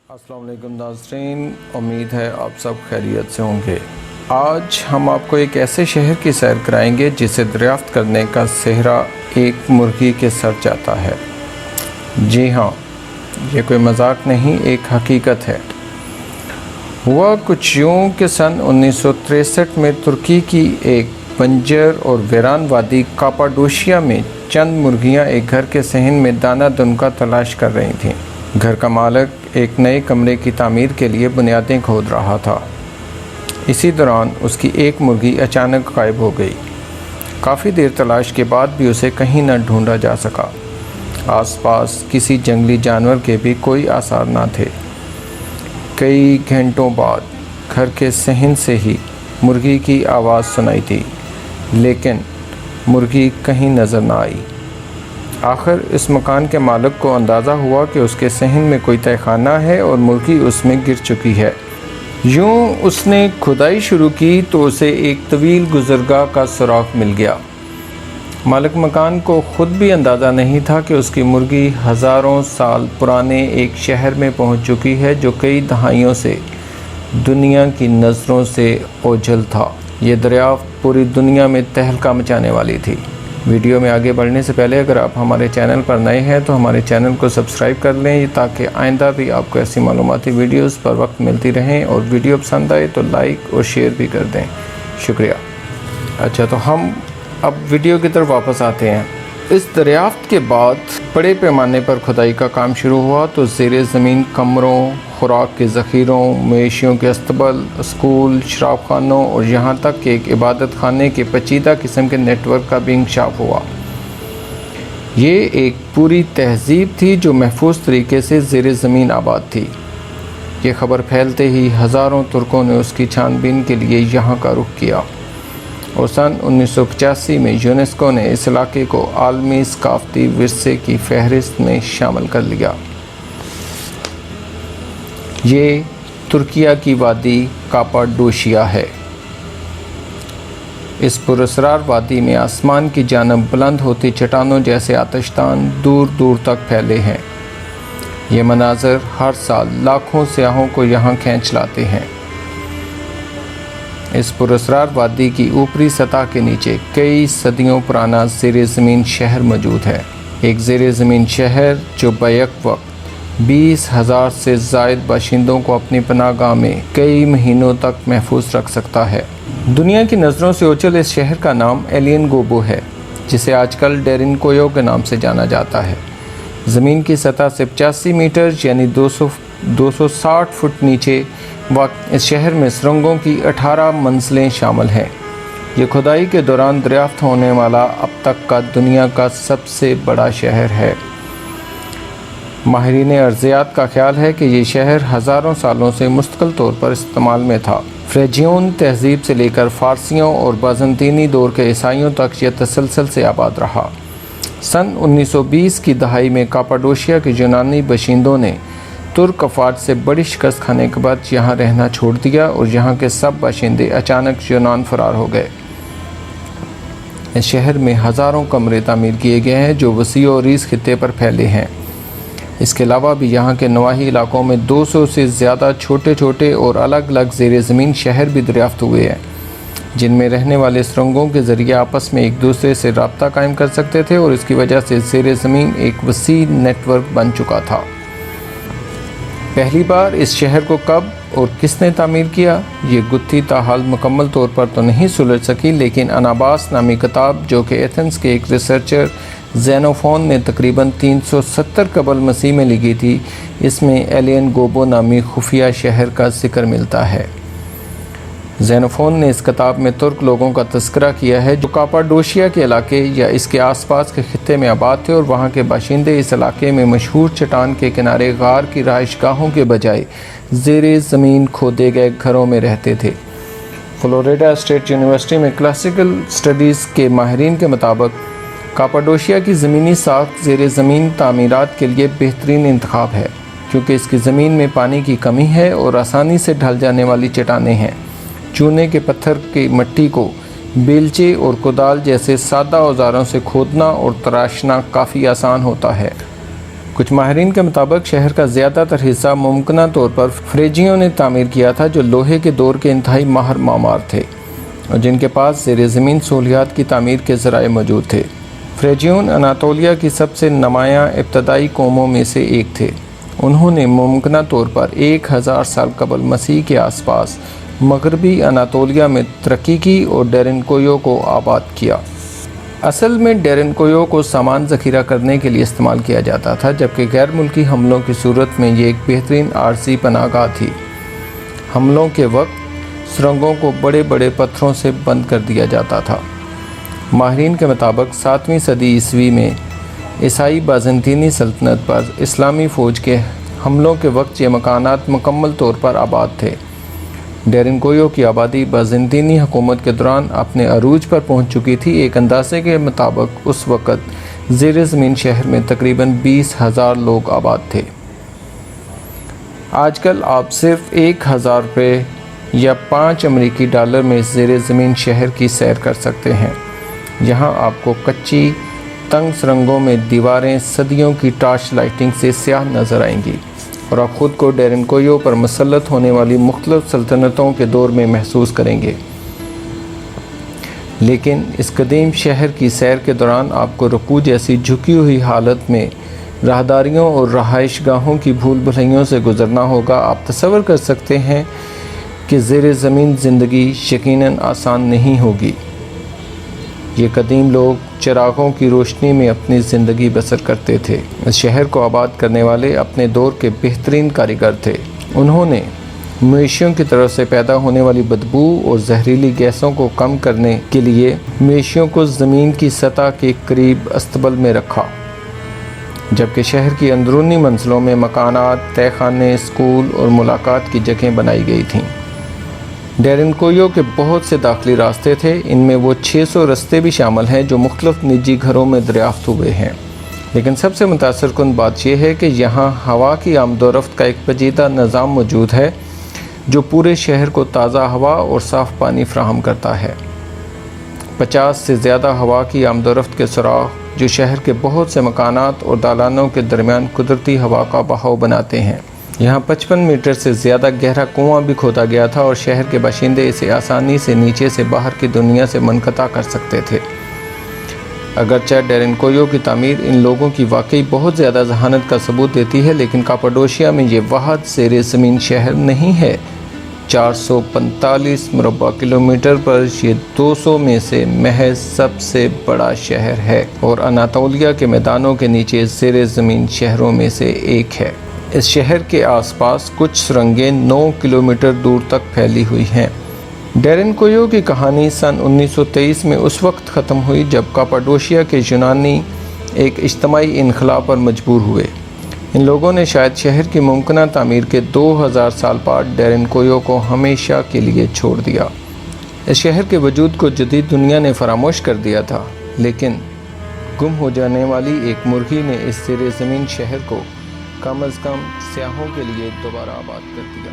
अस्सलाम वालेकुम नाज़रीन, उम्मीद है आप सब खैरियत से होंगे। आज हम आपको एक ऐसे शहर की सैर कराएंगे जिसे दरियाफ्त करने का सेहरा एक मुर्गी के सर जाता है। जी हाँ, ये कोई मजाक नहीं, एक हकीकत है। हुआ कुछ यूँ कि सन 1963 में तुर्की की एक बंजर और वीरान वादी कापाडोशिया में चंद मुर्गियाँ एक घर के सहन में दाना दुनका तलाश कर रही थीं। घर का मालिक एक नए कमरे की तामीर के लिए बुनियादें खोद रहा था। इसी दौरान उसकी एक मुर्गी अचानक गायब हो गई। काफ़ी देर तलाश के बाद भी उसे कहीं न ढूंढा जा सका। आसपास किसी जंगली जानवर के भी कोई आसार न थे। कई घंटों बाद घर के सहन से ही मुर्गी की आवाज़ सुनाई दी, लेकिन मुर्गी कहीं नज़र न आई। आखिर इस मकान के मालिक को अंदाज़ा हुआ कि उसके सहन में कोई तहखाना है और मुर्गी उसमें गिर चुकी है। यूँ उसने खुदाई शुरू की तो उसे एक तवील गुज़रगाह का सुराख मिल गया। मालिक मकान को ख़ुद भी अंदाज़ा नहीं था कि उसकी मुर्गी हज़ारों साल पुराने एक शहर में पहुंच चुकी है जो कई दहाइयों से दुनिया की नज़रों से ओझल था। ये दरियाफ्त पूरी दुनिया में तहलका मचाने वाली थी। वीडियो में आगे बढ़ने से पहले अगर आप हमारे चैनल पर नए हैं तो हमारे चैनल को सब्सक्राइब कर लें ताकि आइंदा भी आपको ऐसी मालूमाती वीडियोस पर वक्त मिलती रहें, और वीडियो पसंद आए तो लाइक और शेयर भी कर दें। शुक्रिया। अच्छा, तो हम अब वीडियो की तरफ वापस आते हैं। इस दरियाफ्त के बाद बड़े पैमाने पर खुदाई का काम शुरू हुआ तो ज़ेरे ज़मीन कमरों, खुराक के ज़ख़ीरों, मवेशियों के अस्तबल, स्कूल, शराब खानों और यहाँ तक कि एक इबादत खाने के पेचीदा किस्म के नेटवर्क का भी इंकशाफ हुआ। ये एक पूरी तहज़ीब थी जो महफूज तरीके से ज़ेरे ज़मीन आबाद थी। ये ख़बर फैलते ही हज़ारों तुर्कों ने उसकी छानबीन के लिए यहाँ का रुख किया और सन 1985 में यूनेस्को ने इस इलाके को आलमी सकाफ़ती विरसे की फहरिस्त में शामिल कर लिया। ये तुर्किया की वादी कापाडोशिया है। इस पुरअसरार वादी में आसमान की जानब बुलंद होती चट्टानों जैसे आतिशदान दूर दूर तक फैले हैं। ये मनाज़र हर साल लाखों सयाहों को यहाँ खींच लाते हैं। इस पुरअसरार वादी की ऊपरी सतह के नीचे कई सदियों पुराना ज़ेरे ज़मीन शहर मौजूद है। एक ज़ेरे ज़मीन शहर जो बैक वक्त 20,000 से ज़ायद बाशिंदों को अपनी पनाहगाह में कई महीनों तक महफूज रख सकता है। दुनिया की नज़रों से ओझल इस शहर का नाम एलियन गोबो है, जिसे आजकल डेरिन कोयो के नाम से जाना जाता है। ज़मीन की सतह से 85 मीटर यानी 260 फुट नीचे वक्त इस शहर में सुरंगों की 18 मंजिलें शामिल हैं। ये खुदाई के दौरान दरियाफ्त होने वाला अब तक का दुनिया का सबसे बड़ा शहर है। माहिरीन अर्ज़ियात का ख्याल है कि ये शहर हज़ारों सालों से मुस्तकिल तौर पर इस्तेमाल में था। फ्रेजियन तहज़ीब से लेकर फ़ारसियों और बाज़ंतीनी दौर के ईसाइयों तक यह तसलसल से आबाद रहा। सन 1920 की दहाई में कापाडोशिया के यूनानी बाशिंदों ने तुर्क अफवाज से बड़ी शिकस्त खाने के बाद यहाँ रहना छोड़ दिया और यहाँ के सब बाशिंदे अचानक यूनान फरार हो गए। इस शहर में हज़ारों कमरे तामीर किए गए हैं जो वसी और रीस खित्ते पर फैले हैं। इसके अलावा भी यहाँ के नवाही इलाकों में 200 से ज़्यादा छोटे छोटे और अलग अलग ज़ेरे ज़मीन शहर भी दरियाफ्त हुए हैं, जिनमें रहने वाले सुरंगों के ज़रिए आपस में एक दूसरे से रब्ता कायम कर सकते थे और इसकी वजह से ज़ेरे ज़मीन एक वसी नेटवर्क बन चुका था। पहली बार इस शहर को कब और किसने तामीर किया, ये गुत्थी ताहाल मुकम्मल तौर पर तो नहीं सुलझ सकी, लेकिन अनाबास नामी किताब जो कि एथेंस के एक रिसर्चर ज़ेनोफोन ने तकरीबन 370 कबल मसीह में लिखी थी, इसमें एलियन गोबो नामी खुफिया शहर का जिक्र मिलता है। ज़ेनोफोन ने इस किताब में तुर्क लोगों का तज़किरा किया है जो कापाडोशिया के इलाके या इसके आसपास के खित्ते में आबाद थे, और वहाँ के बाशिंदे इस इलाके में मशहूर चट्टान के किनारे गार की रहायशगाहों के बजाय ज़ेरे ज़मीन खोदे गए घरों में रहते थे। फ्लोरिडा स्टेट यूनिवर्सिटी में क्लासिकल स्टडीज़ के माहिरीन के मुताबिक कापाडोशिया की ज़मीनी साख्त ज़ेरे ज़मीन तामीरात के लिए बेहतरीन इंतखाब है, क्योंकि इसकी ज़मीन में पानी की कमी है और आसानी से ढल जाने वाली चट्टानें हैं। चूने के पत्थर की मिट्टी को बेलचे और कुदाल जैसे सादा औजारों से खोदना और तराशना काफ़ी आसान होता है। کچھ ماہرین کے مطابق شہر کا زیادہ تر حصہ ممکنہ طور پر فریجیوں نے تعمیر کیا تھا، جو لوہے کے دور کے انتہائی ماہر معمار تھے اور جن کے پاس زیر زمین سہولیات کی تعمیر کے ذرائع موجود تھے۔ فریجیون اناطولیہ کی سب سے نمایاں ابتدائی قوموں میں سے ایک تھے۔ انہوں نے ممکنہ طور پر 1000 سال قبل مسیح کے آس پاس مغربی اناطولیہ میں ترقی کی اور ڈیرنکویو کو آباد کیا۔ اصل میں ڈیرنکویو کو سامان ذخیرہ کرنے کے لیے استعمال کیا جاتا تھا، جبکہ غیر ملکی حملوں کی صورت میں یہ ایک بہترین عارضی پناہ گاہ تھی۔ حملوں کے وقت سرنگوں کو بڑے بڑے پتھروں سے بند کر دیا جاتا تھا۔ ماہرین کے مطابق 7ویں صدی عیسوی میں عیسائی بازنطینی سلطنت پر اسلامی فوج کے حملوں کے وقت یہ مکانات مکمل طور پر آباد تھے۔ ڈیرنکویو کی آبادی بازنطینی حکومت کے دوران اپنے عروج پر پہنچ چکی تھی۔ ایک اندازے کے مطابق اس وقت زیر زمین شہر میں تقریباً 20,000 لوگ آباد تھے۔ آج کل آپ صرف 1,000 روپے یا 5 امریکی ڈالر میں زیر زمین شہر کی سیر کر سکتے ہیں۔ یہاں آپ کو کچی تنگ سرنگوں میں دیواریں صدیوں کی ٹارچ لائٹنگ سے سیاہ نظر آئیں گی اور آپ خود کو ڈیرنکویو پر مسلط ہونے والی مختلف سلطنتوں کے دور میں محسوس کریں گے۔ لیکن اس قدیم شہر کی سیر کے دوران آپ کو رکوع جیسی جھکی ہوئی حالت میں راہداریوں اور رہائش گاہوں کی بھول بھلائیوں سے گزرنا ہوگا۔ آپ تصور کر سکتے ہیں کہ زیر زمین زندگی یقیناً آسان نہیں ہوگی۔ یہ قدیم لوگ چراغوں کی روشنی میں اپنی زندگی بسر کرتے تھے۔ اس شہر کو آباد کرنے والے اپنے دور کے بہترین کاریگر تھے۔ انہوں نے مویشیوں کی طرف سے پیدا ہونے والی بدبو اور زہریلی گیسوں کو کم کرنے کے لیے مویشیوں کو زمین کی سطح کے قریب استبل میں رکھا، جبکہ شہر کی اندرونی منزلوں میں مکانات، تہہ خانے، اسکول اور ملاقات کی جگہیں بنائی گئی تھیں۔ ڈیرنکویو کے بہت سے داخلی راستے تھے، ان میں وہ 600 راستے بھی شامل ہیں جو مختلف نجی گھروں میں دریافت ہوئے ہیں۔ لیکن سب سے متاثر کن بات یہ ہے کہ یہاں ہوا کی آمد و رفت کا ایک پیچیدہ نظام موجود ہے جو پورے شہر کو تازہ ہوا اور صاف پانی فراہم کرتا ہے۔ 50 سے زیادہ ہوا کی آمد و رفت کے سوراخ جو شہر کے بہت سے مکانات اور دالانوں کے درمیان قدرتی ہوا کا بہاؤ بناتے ہیں۔ یہاں 55 میٹر سے زیادہ گہرا کنواں بھی کھودا گیا تھا اور شہر کے باشندے اسے آسانی سے نیچے سے باہر کی دنیا سے منقطع کر سکتے تھے۔ اگرچہ ڈیرنکویو کی تعمیر ان لوگوں کی واقعی بہت زیادہ ذہانت کا ثبوت دیتی ہے، لیکن کاپاڈوشیا میں یہ واحد زیر زمین شہر نہیں ہے۔ 445 مربع کلومیٹر پر یہ 200 میں سے محض سب سے بڑا شہر ہے اور اناطولیہ کے میدانوں کے نیچے زیر زمین شہروں میں سے ایک ہے۔ اس شہر کے آس پاس کچھ سرنگیں 9 کلومیٹر دور تک پھیلی ہوئی ہیں۔ ڈیرنکویو کی کہانی سن 1923 میں اس وقت ختم ہوئی جب کاپاڈوشیا کے یونانی ایک اجتماعی انخلا پر مجبور ہوئے۔ ان لوگوں نے شاید شہر کی ممکنہ تعمیر کے 2000 سال بعد ڈیرنکویو کو ہمیشہ کے لیے چھوڑ دیا۔ اس شہر کے وجود کو جدید دنیا نے فراموش کر دیا تھا، لیکن گم ہو جانے والی ایک مرغی نے اس زیر زمین شہر کو کم از کم سیاحوں کے لیے دوبارہ آباد کر دیا۔